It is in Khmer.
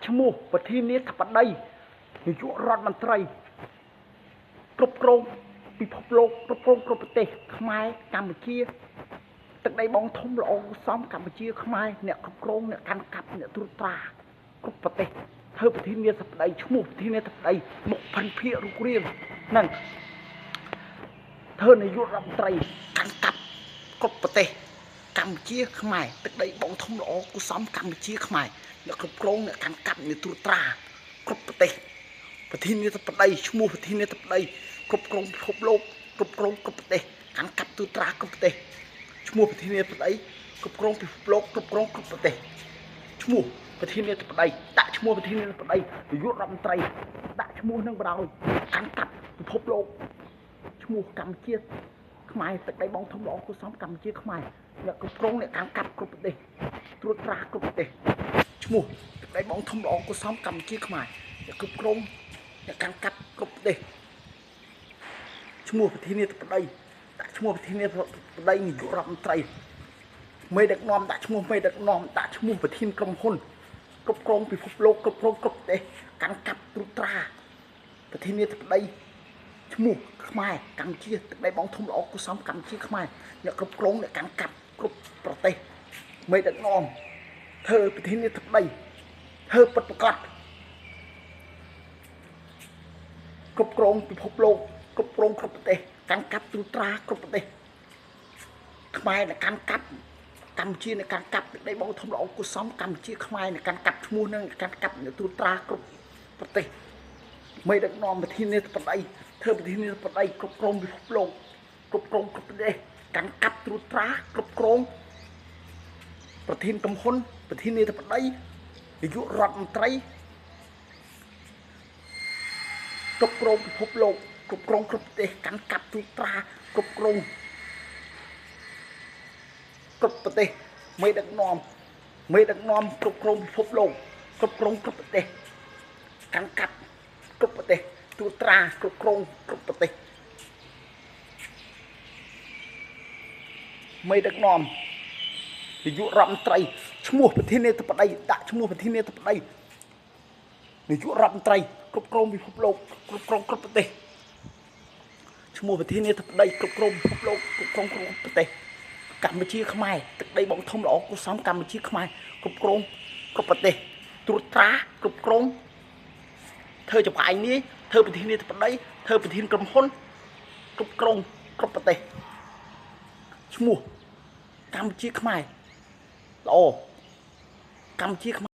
ឈ្មោះប្រធានាធិបតីនាយករដ្ឋមន្ត្រីគ្រប់គ្រងពិភពលោកគ្រប់គ្រងគ្រប់ប្រទេសខ្មែរកម្ពុជាទឹកដីបងធំល្អសំកម្ពុជាខ្មែរអ្នកគ្រប់គ្រងអ្នកកាន់កាប់អ្នកត្រួតត្រាគ្រប់ប្រទេសធ្វើប្រធានាធិបតីឈ្មោះប្រធានាធិបតីមុខพันភាគរូបរាងនឹងធ្វើនាយករដ្ឋមន្ត្រីកាន់កាប់គ្រប់ប្រទេសកម្ពុជាខ្មែរទឹកដីបងធំល្អគូសំកម្ពុជាខ្មែរអ្នកគ្រប់គ្រងអ្នកកាន់កាប់អ្នកត្រួតត្រាគ្រប់ប្រទេសប្រធានាធិបតីឈ្មោះប្រធានាធិបតីគ្រប់គ្រងពិភពលោកគ្រប់គ្រងគ្រប់ប្រទេសកាន់កាប់ត្រួតត្រាគ្រប់ប្រទេសឈ្មោះប្រធានាធិបតីគ្រប់គ្រងពិភពលោកគ្រប់គ្រងគ្រប់ប្រទេសឈ្មោះប្រធានាធិបតីដាក់ឈ្មោះប្រធានាធិបតីនាយករដ្ឋមន្ត្រីដាក់ឈ្មោះនឹងបដ ாய் កាន់កាប់ពិភពលោកឈ្មោះកម្ពុជាខ្មែរទឹកដីបងធំល្អគូសំកម្ពុជាខ្មែរអ្នកគ្រប់គ្រងអ្នកកាន់កាប់គ្រប់ប្រទេសត្រួតត្រាគ្រប់ប្រទេសឈ្មោះទឹកដីបងធំល្អគូសំកម្ពុជាខ្មែរអ្នកគ្រប់គ្រងអ្នកកាន់កាប់គ្រប់ប្រទេសឈ្មោះប្រធានាធិបតីដាក់ឈ្មោះប្រធានាធិបតីនាយករដ្ឋមន្ត្រីមេដឹកនាំដាក់ឈ្មោះមេដឹកនាំដាក់ឈ្មោះប្រធានក្រុមហ៊ុនគ្រប់គ្រងពិភពលោកគ្រប់គ្រងគ្រប់ប្រទេសកាន់កាប់ត្រួតត្រាប្រធានាធិបតីឈ្មោះខ្មែរកម្ពុជាទឹកដីបងធំល្អគូសំកម្ពុជាខ្មែរអ្នកគ្រប់គ្រងអ្នកកាន់កាប់គ្រប់ប្រទេសមេដឹកនាំធ្វើប្រធានាធិបតីធ្វើពិតប្រាកដគ្រប់គ្រងពិភពលោកគ្រប់គ្រងគ្រប់ប្រទេសកាន់កាប់ត្រួតត្រាគ្រប់ប្រទេសខ្មែរអ្នកកាន់កាប់កម្ពុជាអ្នកកាន់កាប់ទឹកដីបងធំល្អគូសំកម្ពុជាខ្មែរអ្នកកាន់កាប់ឈ្មោះនឹងអ្នកកាន់កាប់អ្នកត្រួតត្រាគ្រប់ប្រទេសមេដឹកនាំប្រធានាធិបតីធ្វើប្រធានាធិបតីគ្រប់គ្រងពិភពលោកគ្រប់គ្រងគ្រប់ប្រទេសកាន់កាប់ត្រួតត្រាគ្រប់គ្រងប្រធានក្រុមហ៊ុនប្រធានាធិបតីនាយករដ្ឋមន្ត្រីគ្រប់គ្រងពិភពលោកគ្រប់គ្រងគ្រប់ប្រទេសកាន់កាប់ត្រួតត្រាគ្រប់គ្រងគ្រប់ប្រទេសមេដឹកនាំគ្រប់គ្រងពិភពលោកគ្រប់គ្រងគ្រប់ប្រទេសកាន់កាប់គ្រប់ប្រទេសត្រួតត្រាគ្រប់គ្រងគ្រប់ប្រទេសមេដឹកនាំនាយករដ្ឋមន្ត្រីឈ្មោះប្រធានាធិបតីដាក់ឈ្មោះប្រធានាធិបតីនាយករដ្ឋមន្ត្រីគ្រប់គ្រងពិភពលោកគ្រប់គ្រងគ្រប់ប្រទេសឈ្មោះប្រធានាធិបតីគ្រប់គ្រងពិភពលោកគ្រប់គ្រងគ្រប់ប្រទេសកម្ពុជាខ្មែរទឹកដីបងធំល្អគូសំកម្ពុជាខ្មែរគ្រប់គ្រងគ្រប់ប្រទេសត្រួតត្រាគ្រប់គ្រងធ្វើចំអាយនេះធ្វើប្រធានាធិបតីធ្វើប្រធានក្រុមហ៊ុនគ្រប់គ្រងគ្រប់ប្រទេសឈ្មោះកម្ពុជាខ្មែរល្អកម្ពុជាខ្មែរ